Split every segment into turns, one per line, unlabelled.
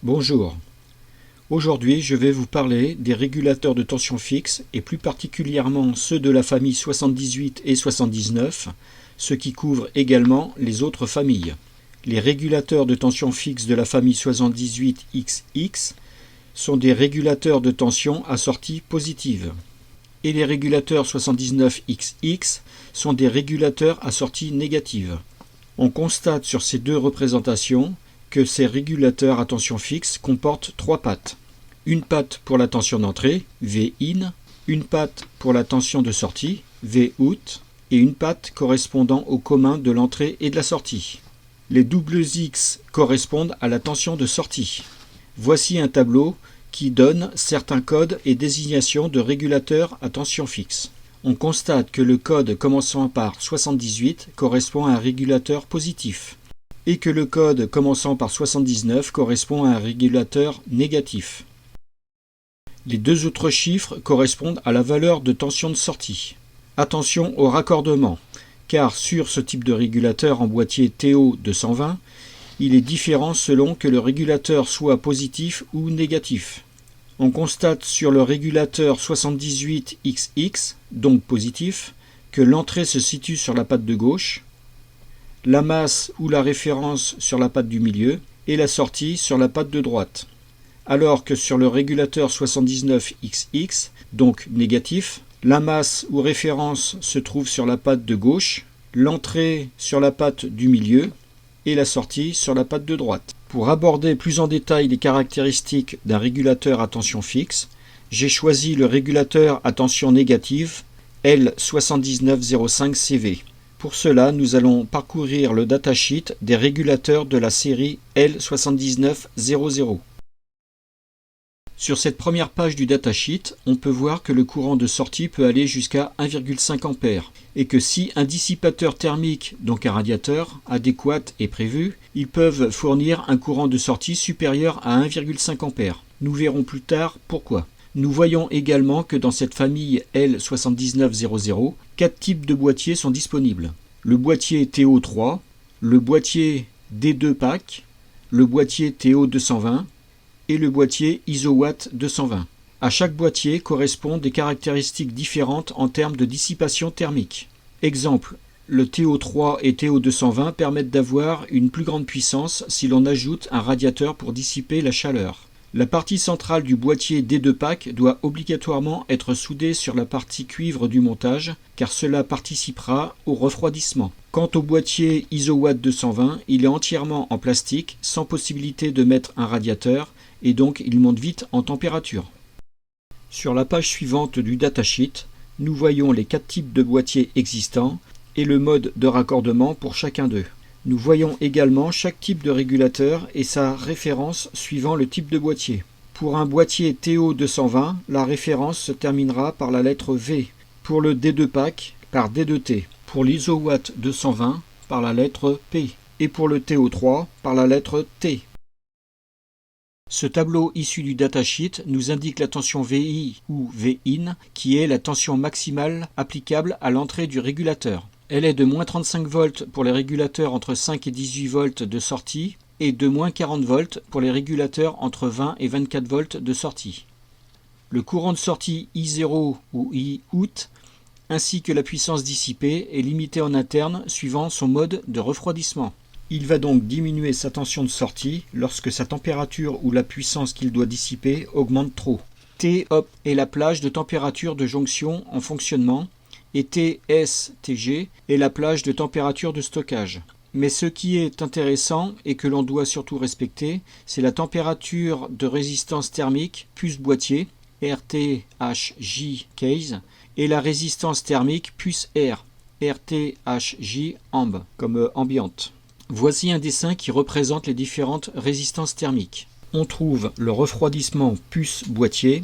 Bonjour, aujourd'hui je vais vous parler des régulateurs de tension fixe et plus particulièrement ceux de la famille 78 et 79, ce qui couvre également les autres familles. Les régulateurs de tension fixe de la famille 78XX sont des régulateurs de tension à sortie positive et les régulateurs 79XX sont des régulateurs à sortie négative. On constate sur ces deux représentations que ces régulateurs à tension fixe comportent trois pattes. Une patte pour la tension d'entrée, V-in, une patte pour la tension de sortie, V-out, et une patte correspondant au commun de l'entrée et de la sortie. Les doubles X correspondent à la tension de sortie. Voici un tableau qui donne certains codes et désignations de régulateurs à tension fixe. On constate que le code commençant par 78 correspond à un régulateur positif et que le code commençant par 79 correspond à un régulateur négatif. Les deux autres chiffres correspondent à la valeur de tension de sortie. Attention au raccordement, car sur ce type de régulateur en boîtier TO220, il est différent selon que le régulateur soit positif ou négatif. On constate sur le régulateur 78XX, donc positif, que l'entrée se situe sur la patte de gauche, la masse ou la référence sur la patte du milieu et la sortie sur la patte de droite. Alors que sur le régulateur 79XX, donc négatif, la masse ou référence se trouve sur la patte de gauche, l'entrée sur la patte du milieu et la sortie sur la patte de droite. Pour aborder plus en détail les caractéristiques d'un régulateur à tension fixe, j'ai choisi le régulateur à tension négative L7905CV. Pour cela, nous allons parcourir le datasheet des régulateurs de la série L7900. Sur cette première page du datasheet, on peut voir que le courant de sortie peut aller jusqu'à 1,5 A et que si un dissipateur thermique, donc un radiateur, adéquat est prévu, ils peuvent fournir un courant de sortie supérieur à 1,5 A. Nous verrons plus tard pourquoi. Nous voyons également que dans cette famille L7900, 4 types de boîtiers sont disponibles. Le boîtier TO3, le boîtier D2 pack, le boîtier TO220 et le boîtier Isowatt 220. À chaque boîtier correspondent des caractéristiques différentes en termes de dissipation thermique. Exemple, le TO3 et TO220 permettent d'avoir une plus grande puissance si l'on ajoute un radiateur pour dissiper la chaleur. La partie centrale du boîtier D2 pack doit obligatoirement être soudée sur la partie cuivre du montage, car cela participera au refroidissement. Quant au boîtier Isowatt 220, il est entièrement en plastique, sans possibilité de mettre un radiateur, et donc il monte vite en température. Sur la page suivante du datasheet, nous voyons les 4 types de boîtiers existants et le mode de raccordement pour chacun d'eux. Nous voyons également chaque type de régulateur et sa référence suivant le type de boîtier. Pour un boîtier TO220, la référence se terminera par la lettre V. Pour le D2 pack, par D2T. Pour l'Isowatt 220, par la lettre P. Et pour le TO3, par la lettre T. Ce tableau issu du datasheet nous indique la tension VI ou V-in, qui est la tension maximale applicable à l'entrée du régulateur. Elle est de moins 35 volts pour les régulateurs entre 5 et 18 volts de sortie et de moins 40 volts pour les régulateurs entre 20 et 24 volts de sortie. Le courant de sortie I0 ou I-out ainsi que la puissance dissipée est limité en interne suivant son mode de refroidissement. Il va donc diminuer sa tension de sortie lorsque sa température ou la puissance qu'il doit dissiper augmente trop. T est la plage de température de jonction en fonctionnement et TS-TG est la plage de température de stockage. Mais ce qui est intéressant et que l'on doit surtout respecter, c'est la température de résistance thermique puce boîtier, RTHJ case, et la résistance thermique puce R, RTHJ amb, comme ambiante. Voici un dessin qui représente les différentes résistances thermiques. On trouve le refroidissement puce boîtier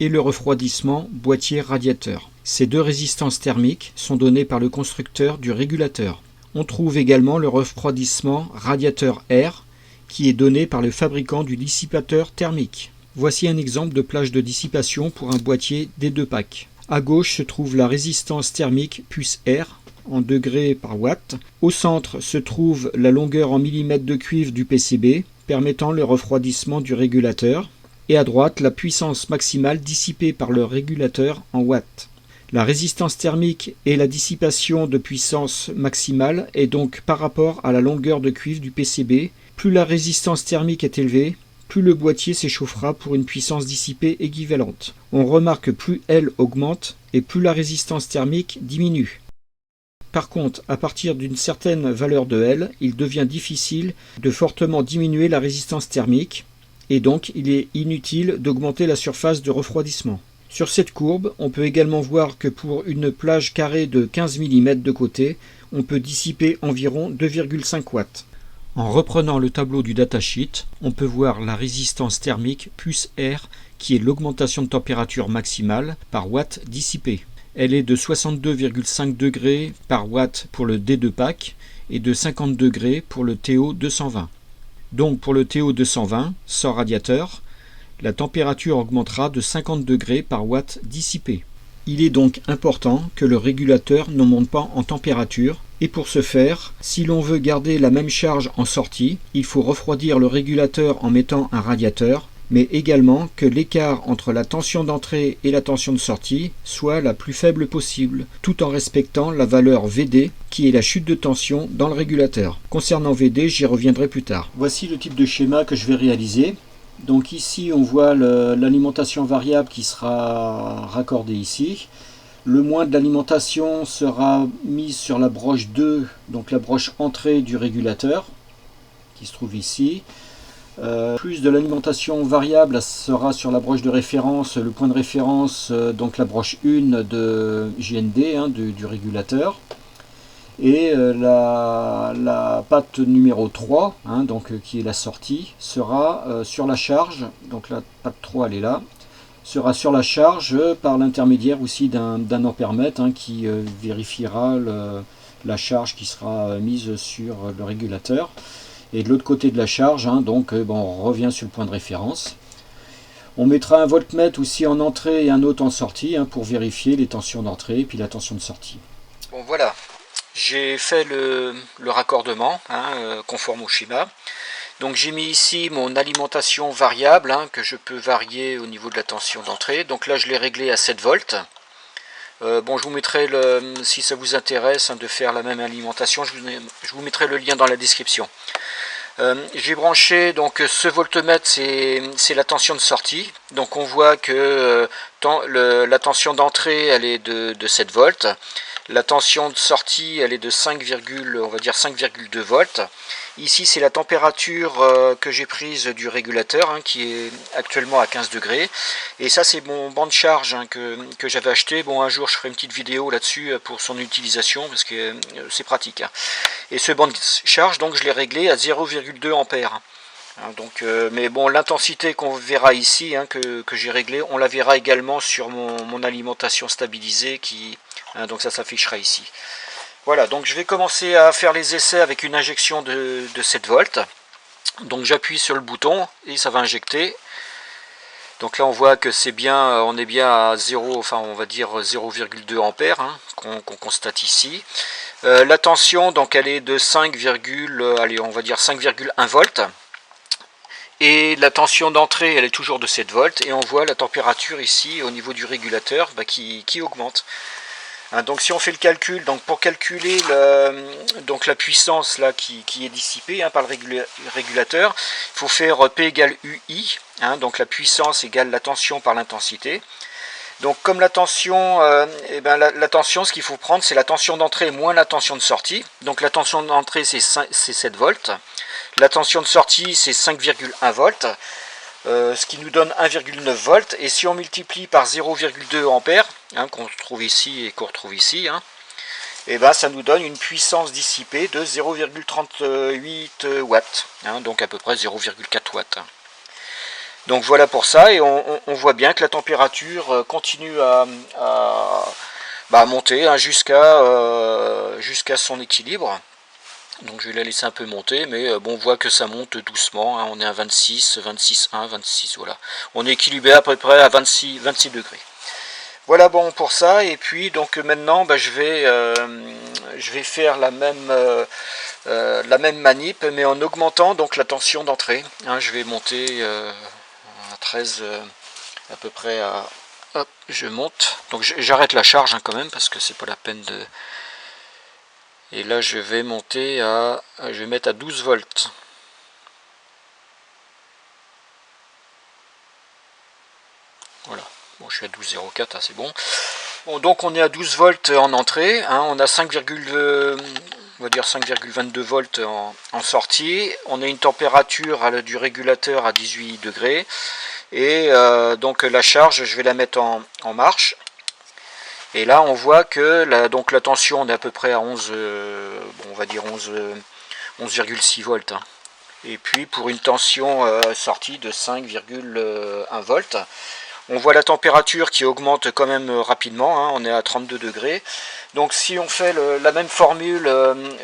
et le refroidissement boîtier radiateur. Ces deux résistances thermiques sont données par le constructeur du régulateur. On trouve également le refroidissement radiateur R qui est donné par le fabricant du dissipateur thermique. Voici un exemple de plage de dissipation pour un boîtier D2 pack. À gauche se trouve la résistance thermique puce R en degrés par watt. Au centre se trouve la longueur en millimètres de cuivre du PCB, permettant le refroidissement du régulateur. Et à droite, la puissance maximale dissipée par le régulateur en watts. La résistance thermique et la dissipation de puissance maximale est donc par rapport à la longueur de cuivre du PCB. Plus la résistance thermique est élevée, plus le boîtier s'échauffera pour une puissance dissipée équivalente. On remarque que plus L augmente et plus la résistance thermique diminue. Par contre, à partir d'une certaine valeur de L, il devient difficile de fortement diminuer la résistance thermique et donc il est inutile d'augmenter la surface de refroidissement. Sur cette courbe, on peut également voir que pour une plage carrée de 15 mm de côté, on peut dissiper environ 2,5 watts. En reprenant le tableau du datasheet, on peut voir la résistance thermique plus R qui est l'augmentation de température maximale par watt dissipé. Elle est de 62,5 degrés par watt pour le D2 pack et de 50 degrés pour le TO220. Donc pour le TO220, sans radiateur, la température augmentera de 50 degrés par watt dissipé. Il est donc important que le régulateur ne monte pas en température et pour ce faire, si l'on veut garder la même charge en sortie, il faut refroidir le régulateur en mettant un radiateur, mais également que l'écart entre la tension d'entrée et la tension de sortie soit la plus faible possible, tout en respectant la valeur VD qui est la chute de tension dans le régulateur. Concernant VD, j'y reviendrai plus tard. Voici le type de schéma que je vais réaliser. Donc ici on voit l'alimentation variable qui sera raccordée ici. Le moins de l'alimentation sera mise sur la broche 2, donc la broche entrée du régulateur, qui se trouve ici. Plus de l'alimentation variable sera sur la broche de référence, le point de référence, donc la broche 1 de JND, du régulateur. Et la patte numéro 3, qui est la sortie, sera sur la charge, donc la patte 3 elle est là, sera sur la charge par l'intermédiaire aussi d'un ampèremètre qui vérifiera la charge qui sera mise sur le régulateur. Et de l'autre côté de la charge, on revient sur le point de référence. On mettra un voltmètre aussi en entrée et un autre en sortie pour vérifier les tensions d'entrée et puis la tension de sortie. Bon voilà, j'ai fait le raccordement conforme au schéma. Donc j'ai mis ici mon alimentation variable que je peux varier au niveau de la tension d'entrée. Donc là je l'ai réglé à 7 volts. Je vous mettrai, si ça vous intéresse de faire la même alimentation, je vous mettrai le lien dans la description. J'ai branché donc ce voltmètre, c'est la tension de sortie. Donc on voit que la tension d'entrée elle est de 7 volts. La tension de sortie elle est de 5,2 volts. Ici c'est la température que j'ai prise du régulateur qui est actuellement à 15 degrés. Et ça c'est mon banc de charge que j'avais acheté. Bon, un jour je ferai une petite vidéo là-dessus pour son utilisation parce que c'est pratique. Et ce banc de charge, donc je l'ai réglé à 0,2 ampères. Mais bon, l'intensité qu'on verra ici, que j'ai réglé, on la verra également sur mon alimentation stabilisée donc ça s'affichera ici. Voilà, donc je vais commencer à faire les essais avec une injection de 7 volts. Donc j'appuie sur le bouton et ça va injecter. Donc là on voit que c'est bien, on est bien à 0,2 ampères qu'on constate ici. La tension donc elle est de 5,1 volts. Et la tension d'entrée elle est toujours de 7 volts et on voit la température ici au niveau du régulateur qui augmente. Donc si on fait le calcul, donc pour calculer la puissance là qui est dissipée par le régulateur, il faut faire P égale UI, donc la puissance égale la tension par l'intensité. Donc comme la tension, la tension, ce qu'il faut prendre c'est la tension d'entrée moins la tension de sortie. Donc la tension d'entrée c'est 7 volts, la tension de sortie c'est 5,1 volts. Ce qui nous donne 1,9 volts, et si on multiplie par 0,2 ampères, qu'on trouve ici et qu'on retrouve ici, ça nous donne une puissance dissipée de 0,38 watts, donc à peu près 0,4 watts. Donc voilà pour ça, et on voit bien que la température continue à monter jusqu'à son équilibre. Donc je vais la laisser un peu monter, mais on voit que ça monte doucement, on est à 26, 26,1, 26, voilà. On est équilibré à peu près à 26 degrés. Voilà bon pour ça, et puis donc maintenant je je vais faire la même manip, mais en augmentant donc la tension d'entrée. Hein, je vais monter à 13 à peu près à... Hop, je monte. Donc j'arrête la charge hein, quand même, parce que c'est pas la peine de... Et là je vais monter à... Je vais mettre à 12 volts. Voilà. Bon, je suis à 12,04, hein, c'est bon. Bon, donc on est à 12 volts en entrée, hein, on a 5,22 volts en sortie, on a une température du régulateur à 18 degrés, et donc la charge, je vais la mettre en marche, et là on voit que la tension, on est à peu près à 11, bon, on va dire 11,6 volts, hein. Et puis pour une tension sortie de 5,1 volts. On voit la température qui augmente quand même rapidement, hein, on est à 32 degrés. Donc si on fait la même formule,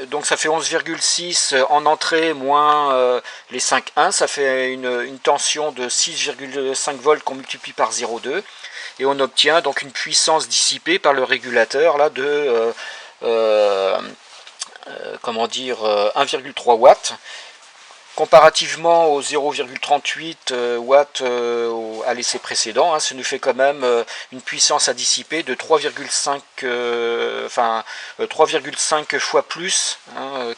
donc ça fait 11,6 en entrée moins les 5,1, ça fait une tension de 6,5 volts qu'on multiplie par 0,2. Et on obtient donc une puissance dissipée par le régulateur là, de comment dire, 1,3 watts. Comparativement aux 0,38 watts à l'essai précédent, hein, ça nous fait quand même une puissance à dissiper de 3,5 3,5 fois plus hein,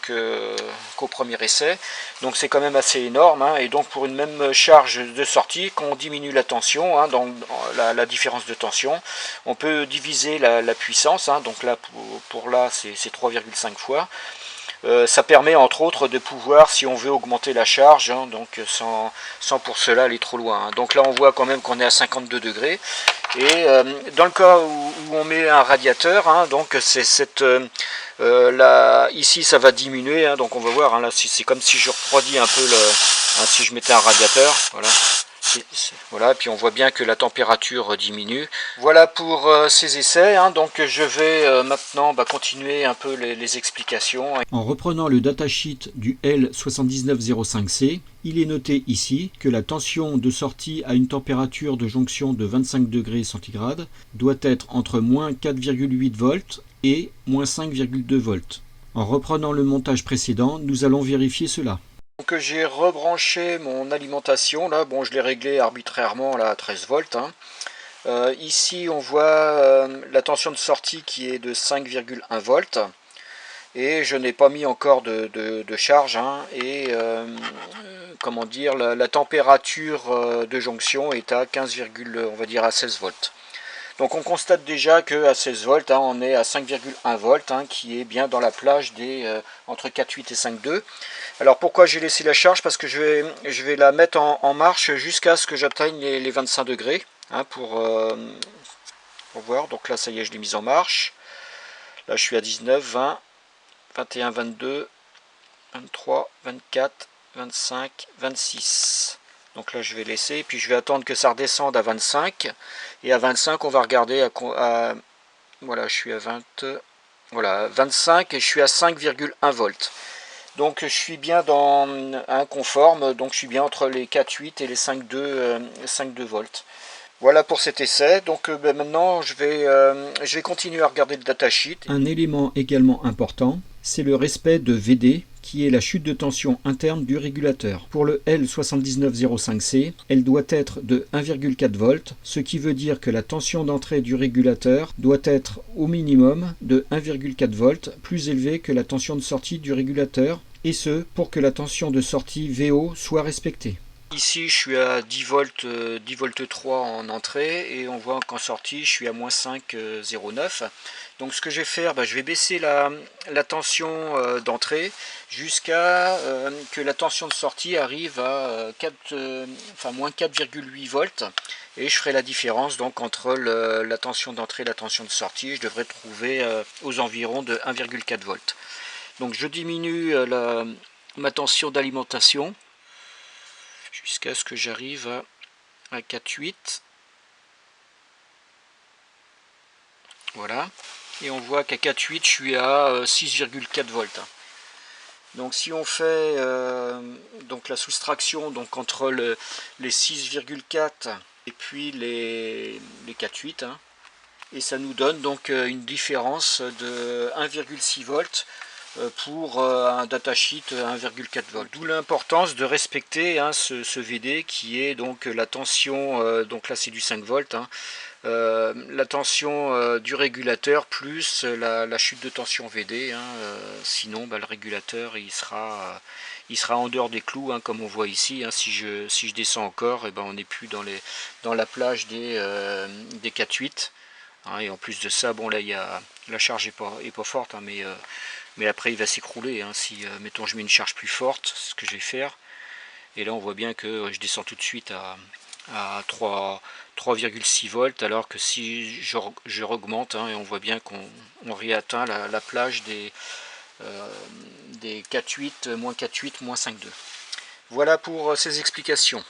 qu'au premier essai. Donc c'est quand même assez énorme. Hein, et donc pour une même charge de sortie, quand on diminue la tension, hein, dans la différence de tension, on peut diviser la puissance. Hein, donc là, pour là, c'est 3,5 fois. Ça permet entre autres de pouvoir, si on veut augmenter la charge, hein, donc sans pour cela aller trop loin. Hein. Donc là on voit quand même qu'on est à 52 degrés. Et dans le cas où on met un radiateur, hein, donc c'est cette là, ici ça va diminuer, hein, donc on va voir, hein, là c'est comme si je refroidis un peu si je mettais un radiateur, voilà. Voilà, puis on voit bien que la température diminue. Voilà pour ces essais, hein, donc je vais maintenant continuer un peu les explications. En reprenant le datasheet du L7905C, il est noté ici que la tension de sortie à une température de jonction de 25 degrés centigrades doit être entre moins 4,8 volts et moins 5,2 volts. En reprenant le montage précédent, nous allons vérifier cela. Donc j'ai rebranché mon alimentation, là, bon je l'ai réglé arbitrairement là, à 13 volts. Hein. Ici on voit la tension de sortie qui est de 5,1 volts. Et je n'ai pas mis encore de charge. Hein, et comment dire, la température de jonction est à 15, on va dire à 16 volts. Donc on constate déjà qu'à 16 volts, hein, on est à 5,1 volts, hein, qui est bien dans la plage des entre 4,8 et 5,2. Alors pourquoi j'ai laissé la charge? Parce que je vais la mettre en marche jusqu'à ce que j'atteigne les 25 degrés, hein, pour voir. Donc là ça y est, je l'ai mise en marche. Là je suis à 19, 20, 21, 22, 23, 24, 25, 26. Donc là je vais laisser, puis je vais attendre que ça redescende à 25. Et à 25 on va regarder à voilà, je suis à 20, voilà, 25 et je suis à 5,1 volts. Donc je suis bien dans un conforme, donc je suis bien entre les 4,8 et les 5,2 volts. Voilà pour cet essai. Donc maintenant je vais continuer à regarder le datasheet. Un élément également important, c'est le respect de VD, qui est la chute de tension interne du régulateur. Pour le L7905C, elle doit être de 1,4 volts, ce qui veut dire que la tension d'entrée du régulateur doit être au minimum de 1,4 volts, plus élevée que la tension de sortie du régulateur, et ce, pour que la tension de sortie VO soit respectée. Ici je suis à 10 volts 3 en entrée et on voit qu'en sortie je suis à moins 5,09. Donc ce que je vais faire, je vais baisser la tension d'entrée jusqu'à que la tension de sortie arrive à moins 4,8 volts. Et je ferai la différence donc entre la tension d'entrée et la tension de sortie. Je devrais trouver aux environs de 1,4 volts. Donc je diminue ma tension d'alimentation jusqu'à ce que j'arrive à 4,8. Voilà. Et on voit qu'à 4,8 je suis à 6,4 volts. Donc si on fait donc la soustraction donc entre les 6,4 et puis les 4,8, hein, et ça nous donne donc une différence de 1,6 volts pour un datasheet 1,4 volts. D'où l'importance de respecter ce VD qui est donc la tension, donc là c'est du 5 volts, la tension du régulateur plus la chute de tension VD, sinon le régulateur il sera en dehors des clous, comme on voit ici. Si je descends encore, on n'est plus dans la plage des 4.8. Et en plus de ça, bon là la charge est pas forte, mais après il va s'écrouler. Si mettons je mets une charge plus forte, c'est ce que je vais faire. Et là on voit bien que je descends tout de suite à 3,6 volts, alors que si je augmente, et on voit bien qu'on réatteint la plage des 4.8, moins 4.8, moins 5.2. Voilà pour ces explications.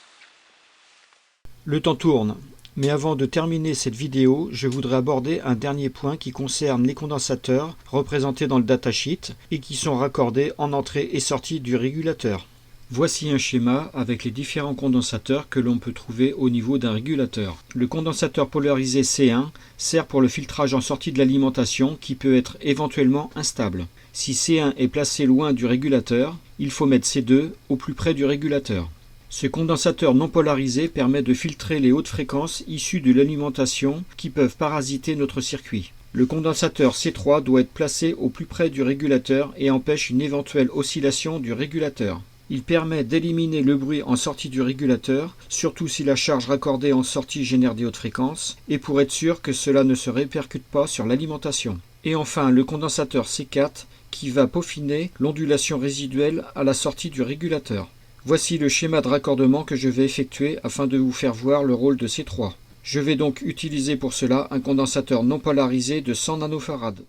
Le temps tourne, mais avant de terminer cette vidéo, je voudrais aborder un dernier point qui concerne les condensateurs représentés dans le datasheet et qui sont raccordés en entrée et sortie du régulateur. Voici un schéma avec les différents condensateurs que l'on peut trouver au niveau d'un régulateur. Le condensateur polarisé C1 sert pour le filtrage en sortie de l'alimentation qui peut être éventuellement instable. Si C1 est placé loin du régulateur, il faut mettre C2 au plus près du régulateur. Ce condensateur non polarisé permet de filtrer les hautes fréquences issues de l'alimentation qui peuvent parasiter notre circuit. Le condensateur C3 doit être placé au plus près du régulateur et empêche une éventuelle oscillation du régulateur. Il permet d'éliminer le bruit en sortie du régulateur, surtout si la charge raccordée en sortie génère des hautes fréquences, et pour être sûr que cela ne se répercute pas sur l'alimentation. Et enfin, le condensateur C4 qui va peaufiner l'ondulation résiduelle à la sortie du régulateur. Voici le schéma de raccordement que je vais effectuer afin de vous faire voir le rôle de C3. Je vais donc utiliser pour cela un condensateur non polarisé de 100 nanofarad.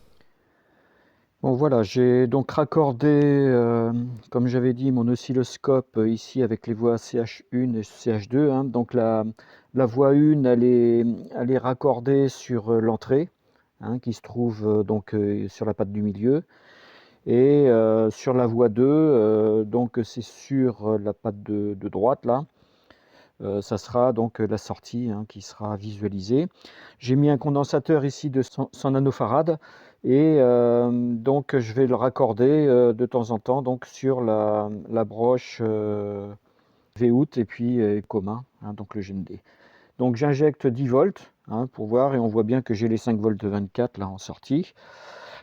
Bon voilà, j'ai donc raccordé, comme j'avais dit, mon oscilloscope ici avec les voies CH1 et CH2. Donc la voie 1, elle est raccordée sur l'entrée, qui se trouve donc sur la patte du milieu. Et sur la voie 2, donc c'est sur la patte de droite là. Ça sera donc la sortie qui sera visualisée. J'ai mis un condensateur ici de 100 nanofarad et donc je vais le raccorder de temps en temps donc sur la broche Vout et puis commun, donc le GND. Donc j'injecte 10 volts pour voir et on voit bien que j'ai les 5 volts de 24 là en sortie.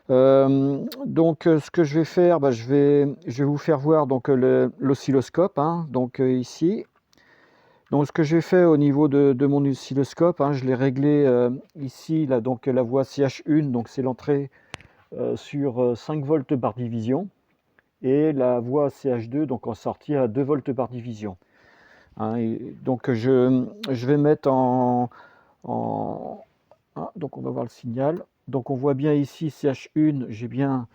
Donc ce que je vais faire, je vais vous faire voir donc l'oscilloscope, donc ici. Donc ce que j'ai fait au niveau de mon oscilloscope, je l'ai réglé ici, là, donc la voie CH1, donc c'est l'entrée sur 5 volts par division, et la voie CH2, donc en sortie à 2 volts par division. Et donc je vais mettre donc on va voir le signal. Donc on voit bien ici CH1, j'ai bien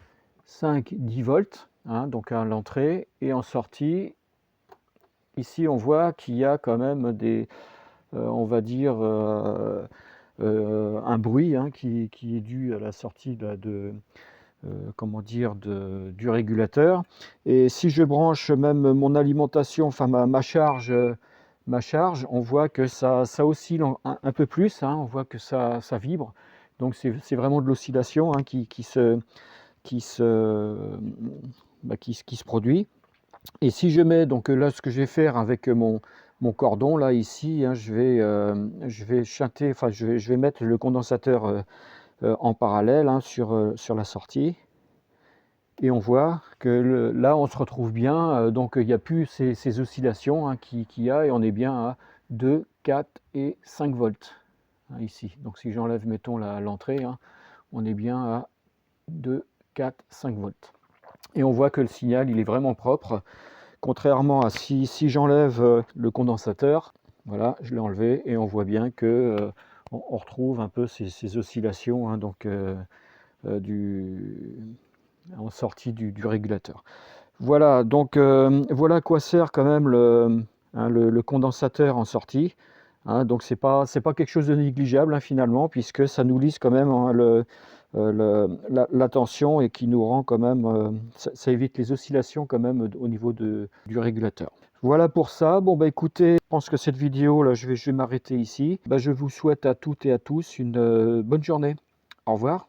5-10 volts, donc à l'entrée, et en sortie, ici, on voit qu'il y a quand même on va dire, un bruit qui est dû à la sortie comment dire, du régulateur. Et si je branche même mon alimentation, enfin ma charge, on voit que ça oscille un peu plus, on voit que ça vibre. Donc c'est vraiment de l'oscillation qui se produit. Et si je mets, donc là ce que je vais faire avec mon cordon là ici, je vais chanter, enfin je vais mettre le condensateur en parallèle sur la sortie. Et on voit que là on se retrouve bien, donc il n'y a plus ces oscillations qu'il y a, et on est bien à 2, 4 et 5 volts ici. Donc si j'enlève mettons l'entrée, on est bien à 2, 4, 5 volts. Et on voit que le signal il est vraiment propre, contrairement à si j'enlève le condensateur. Voilà, je l'ai enlevé et on voit bien que on retrouve un peu ces oscillations en sortie du régulateur. Voilà, donc voilà à quoi sert quand même le condensateur en sortie. Donc c'est pas quelque chose de négligeable finalement, puisque ça nous lisse quand même la tension et qui nous rend quand même, ça évite les oscillations quand même au niveau du régulateur. Voilà pour ça. Bon bah écoutez, je pense que cette vidéo là, je vais m'arrêter ici. Bah, je vous souhaite à toutes et à tous une bonne journée. Au revoir.